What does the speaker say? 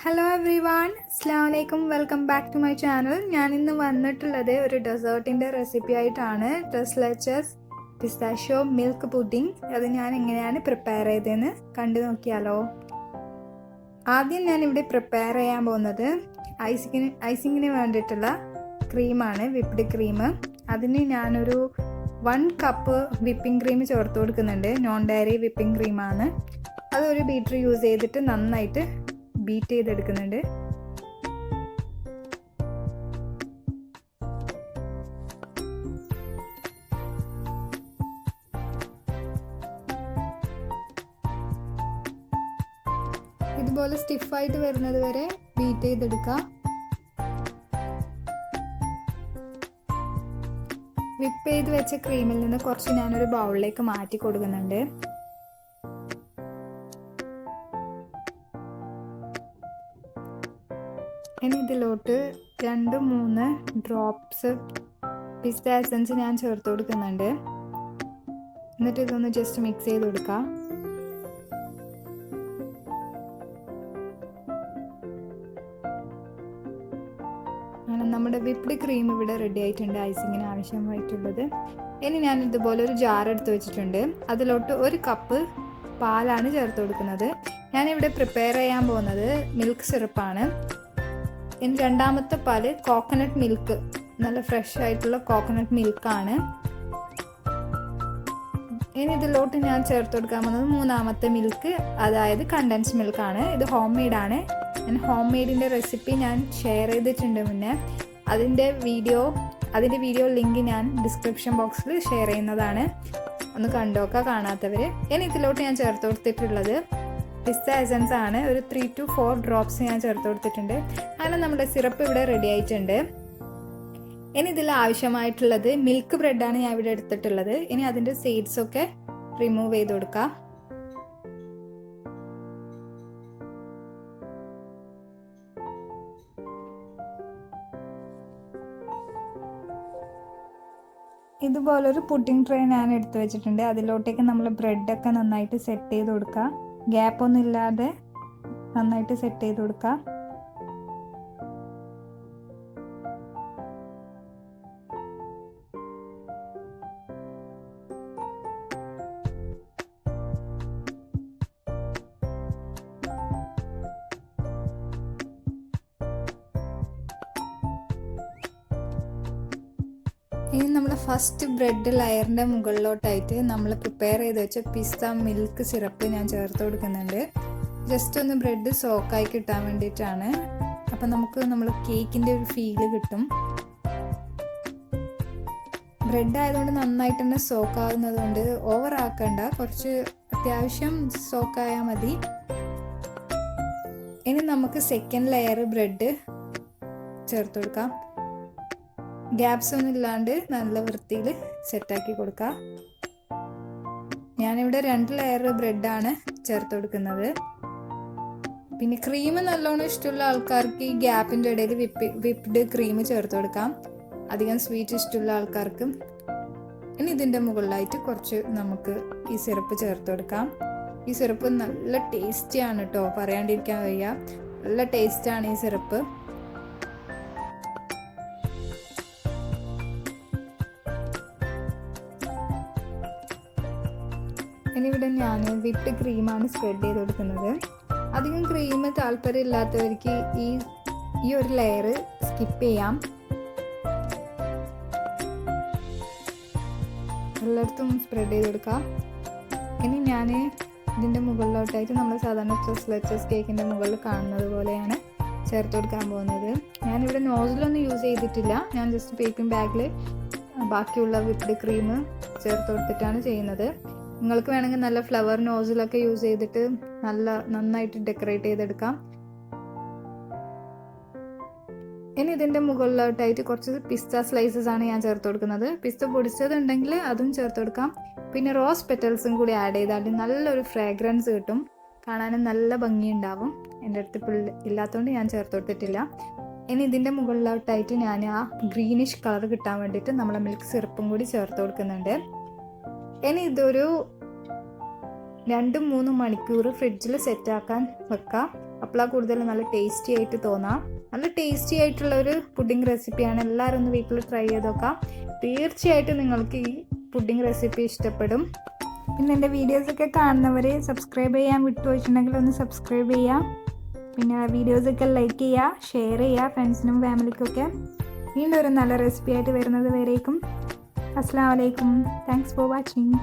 Hello every one, അസ്സലാമു അലൈക്കും. Welcome back to my channel. ഞാൻ ഇന്ന് വന്നിട്ടുള്ളത് ഒരു ഡെസേർട്ടിൻ്റെ റെസിപ്പി ആയിട്ടാണ്. leches pistachio milk pudding. അത് ഞാൻ എങ്ങനെയാണ് പ്രിപ്പയർ ചെയ്തതെന്ന് കണ്ടു നോക്കിയാലോ. ആദ്യം ഞാൻ ഇവിടെ പ്രിപ്പയർ ചെയ്യാൻ പോകുന്നത് ഐസിങ്ങിന് വേണ്ടിയിട്ടുള്ള ക്രീമാണ്, വിപ്ഡ് ക്രീം. അതിന് ഞാനൊരു 1 കപ്പ് വിപ്പിംഗ് ക്രീം ചേർത്ത് കൊടുക്കുന്നുണ്ട്. നോൺ ഡയറി വിപ്പിംഗ് ക്രീമാണ്. അതൊരു ബീറ്റർ യൂസ് ചെയ്തിട്ട് നന്നായിട്ട് ബീറ്റ് ചെയ്തെടുക്കുന്നുണ്ട്. ഇതുപോലെ സ്റ്റിഫായിട്ട് വരുന്നത് വരെ ബീറ്റ് ചെയ്തെടുക്കുക. വിപ്പ് ചെയ്ത് വെച്ച ക്രീമിൽ നിന്ന് കുറച്ച് ഞാനൊരു ബൗളിലേക്ക് മാറ്റി കൊടുക്കുന്നുണ്ട്. ഇനി ഇതിലോട്ട് 2-3 ഡ്രോപ്സ് പിസ്ത എസൻസ് ഞാൻ ചേർത്ത് കൊടുക്കുന്നുണ്ട്. എന്നിട്ട് ഇതൊന്ന് ജസ്റ്റ് മിക്സ് ചെയ്ത് കൊടുക്കുക. നമ്മുടെ വിപ്ഡ് ക്രീം ഇവിടെ റെഡി ആയിട്ടുണ്ട്, ഐസിങ്ങിന് ആവശ്യമായിട്ടുള്ളത്. ഇനി ഞാൻ ഇതുപോലെ ഒരു ജാർ എടുത്ത് വെച്ചിട്ടുണ്ട്. അതിലോട്ട് 1 കപ്പ് പാലാണ് ചേർത്ത് കൊടുക്കുന്നത്. ഞാനിവിടെ പ്രിപ്പയർ ചെയ്യാൻ പോകുന്നത് മിൽക്ക് സിറപ്പാണ്. ഇനി രണ്ടാമത്തെ പാല് കോക്കനട്ട് മിൽക്ക്, നല്ല ഫ്രഷ് ആയിട്ടുള്ള കോക്കനട്ട് മിൽക്കാണ്. ഇനി ഇതിലോട്ട് ഞാൻ ചേർത്ത് കൊടുക്കാൻ പോകുന്നത് 3ാമത്തെ മിൽക്ക്, അതായത് കണ്ടൻസ്ഡ് മിൽക്കാണ്. ഇത് ഹോം മെയ്ഡാണ്. ഞാൻ ഹോം മെയ്ഡിൻ്റെ റെസിപ്പി ഞാൻ ഷെയർ ചെയ്തിട്ടുണ്ട് മുന്നേ. അതിൻ്റെ വീഡിയോ ലിങ്ക് ഞാൻ ഡിസ്ക്രിപ്ഷൻ ബോക്സിൽ ഷെയർ ചെയ്യുന്നതാണ്. ഒന്ന് കണ്ടോക്കുക കാണാത്തവർ. ഇനി ഇതിലോട്ട് ഞാൻ ചേർത്ത് കൊടുത്തിട്ടുള്ളത് പിസ്ത എസൻസ് ആണ്. ഒരു 3 to 4 ഡ്രോപ്സ് ഞാൻ ചേർത്ത് കൊടുത്തിട്ടുണ്ട്. അങ്ങനെ നമ്മുടെ സിറപ്പ് ഇവിടെ റെഡി ആയിട്ടുണ്ട്. ഇനി ഇതിൽ ആവശ്യമായിട്ടുള്ളത് മിൽക്ക് ബ്രെഡാണ് ഞാൻ ഇവിടെ എടുത്തിട്ടുള്ളത്. ഇനി അതിൻ്റെ സീഡ്സ് ഒക്കെ റിമൂവ് ചെയ്ത് കൊടുക്കാം. ഇതുപോലൊരു പുഡിംഗ് ട്രേ ഞാൻ എടുത്തു വെച്ചിട്ടുണ്ട്. അതിലോട്ടേക്ക് നമ്മൾ ബ്രെഡൊക്കെ നന്നായിട്ട് സെറ്റ് ചെയ്ത് കൊടുക്കുക. ഗ്യാപ്പൊന്നും ഇല്ലാതെ നന്നായിട്ട് സെറ്റ് ചെയ്ത് കൊടുക്കുക. ഇനി നമ്മുടെ ഫസ്റ്റ് ബ്രെഡ് ലെയറിൻ്റെ മുകളിലോട്ടായിട്ട് നമ്മൾ പ്രിപ്പയർ ചെയ്ത് വെച്ച പിസ്ത മിൽക്ക് സിറപ്പ് ഞാൻ ചേർത്ത് കൊടുക്കുന്നുണ്ട്. ജസ്റ്റ് ഒന്ന് ബ്രെഡ് സോക്കായി കിട്ടാൻ വേണ്ടിയിട്ടാണ്. അപ്പം നമുക്ക് നമ്മൾ കേക്കിൻ്റെ ഒരു ഫീല് കിട്ടും. ബ്രെഡ് ആയതുകൊണ്ട് നന്നായിട്ട് തന്നെ സോക്കാവുന്നത് കൊണ്ട് ഓവർ ആക്കണ്ട, കുറച്ച് അത്യാവശ്യം സോക്കായാൽ മതി. ഇനി നമുക്ക് സെക്കൻഡ് ലെയർ ബ്രെഡ് ചേർത്ത് കൊടുക്കാം. ഗ്യാപ്സ് ഒന്നും ഇല്ലാണ്ട് നല്ല വൃത്തിയിൽ സെറ്റാക്കി കൊടുക്കുക. ഞാനിവിടെ 2 ലെയർ ബ്രെഡാണ് ചേർത്ത് കൊടുക്കുന്നത്. പിന്നെ ക്രീം നല്ലോണം ഇഷ്ടമുള്ള ആൾക്കാർക്ക് ഈ ഗ്യാപ്പിൻ്റെ ഇടയിൽ വിപ്ഡ് ക്രീം ചേർത്ത് കൊടുക്കാം, അധികം സ്വീറ്റ് ഇഷ്ടമുള്ള ആൾക്കാർക്ക്. ഇനി ഇതിൻ്റെ മുകളിലായിട്ട് കുറച്ച് നമുക്ക് ഈ സിറപ്പ് ചേർത്ത് കൊടുക്കാം. ഈ സിറപ്പ് നല്ല ടേസ്റ്റിയാണ് കേട്ടോ, പറയാണ്ടിരിക്കാൻ വയ്യ. നല്ല ടേസ്റ്റാണ് ഈ സിറപ്പ്. ഇനി ഇവിടെ ഞാൻ വിപ്ഡ് ക്രീമാണ് സ്പ്രെഡ് ചെയ്ത് കൊടുക്കുന്നത്. അധികം ക്രീം താല്പര്യമില്ലാത്തവർക്ക് ഈ ഒരു ലെയർ സ്കിപ്പ് ചെയ്യാം. എല്ലായിടത്തും സ്പ്രെഡ് ചെയ്ത് കൊടുക്കാം. ഇനി ഞാൻ ഇതിൻ്റെ മുകളിലോട്ടായിട്ട് നമ്മൾ സാധാരണ leches കേക്കിൻ്റെ മുകളിൽ കാണുന്നത് പോലെയാണ് ചേർത്ത് കൊടുക്കാൻ പോകുന്നത്. ഞാനിവിടെ നോസിലൊന്നും യൂസ് ചെയ്തിട്ടില്ല. ഞാൻ ജസ്റ്റ് പേപ്പിംഗ് ബാഗിൽ ബാക്കിയുള്ള വിപ്ഡ് ക്രീം ചേർത്ത് കൊടുത്തിട്ടാണ് ചെയ്യുന്നത്. നിങ്ങൾക്ക് വേണമെങ്കിൽ നല്ല ഫ്ലവർ നോസിലൊക്കെ യൂസ് ചെയ്തിട്ട് നന്നായിട്ട് ഡെക്കറേറ്റ് ചെയ്തെടുക്കാം. ഇനി ഇതിൻ്റെ മുകളിലോട്ടായിട്ട് കുറച്ച് പിസ്ത സ്ലൈസസ് ആണ് ഞാൻ ചേർത്ത് കൊടുക്കുന്നത്. പിസ്ത പൊടിച്ചതുണ്ടെങ്കിൽ അതും ചേർത്ത് കൊടുക്കാം. പിന്നെ റോസ് പെറ്റൽസും കൂടി ആഡ് ചെയ്താൽ നല്ലൊരു ഫ്രാഗ്രൻസ് കിട്ടും, കാണാനും നല്ല ഭംഗിയുണ്ടാവും. എൻ്റെ അടുത്ത് ഇല്ലാത്തതുകൊണ്ട് ഞാൻ ചേർത്ത് കൊടുത്തിട്ടില്ല. ഇനി ഇതിൻ്റെ മുകളിലോട്ടായിട്ട് ഞാൻ ആ ഗ്രീനിഷ് കളർ കിട്ടാൻ വേണ്ടിയിട്ട് നമ്മളെ മിൽക്ക് സിറപ്പും കൂടി ചേർത്ത് കൊടുക്കുന്നുണ്ട്. ഇനി ഇതൊരു 2-3 മണിക്കൂർ ഫ്രിഡ്ജിൽ സെറ്റാക്കാൻ വെക്കാം. അപ്പോഴാണ് കൂടുതൽ നല്ല ടേസ്റ്റി ആയിട്ട് തോന്നാം. നല്ല ടേസ്റ്റി ആയിട്ടുള്ള ഒരു പുഡിംഗ് റെസിപ്പിയാണ്. എല്ലാവരും ഒന്ന് വീട്ടിൽ ട്രൈ ചെയ്ത് നോക്കാം. തീർച്ചയായിട്ടും നിങ്ങൾക്ക് ഈ പുഡിംഗ് റെസിപ്പി ഇഷ്ടപ്പെടും. പിന്നെ എൻ്റെ വീഡിയോസൊക്കെ കാണുന്നവർ സബ്സ്ക്രൈബ് ചെയ്യാൻ വിട്ടുപോയിട്ടുണ്ടെങ്കിൽ ഒന്ന് സബ്സ്ക്രൈബ് ചെയ്യുക. പിന്നെ വീഡിയോസൊക്കെ ലൈക്ക് ചെയ്യുക, ഷെയർ ചെയ്യുക ഫ്രണ്ട്സിനും ഫാമിലിക്കൊക്കെ. വീണ്ടും ഒരു നല്ല റെസിപ്പി ആയിട്ട് വരുന്നത് വരേക്കും അസ്സലാമു അലൈക്കും. Thanks for watching.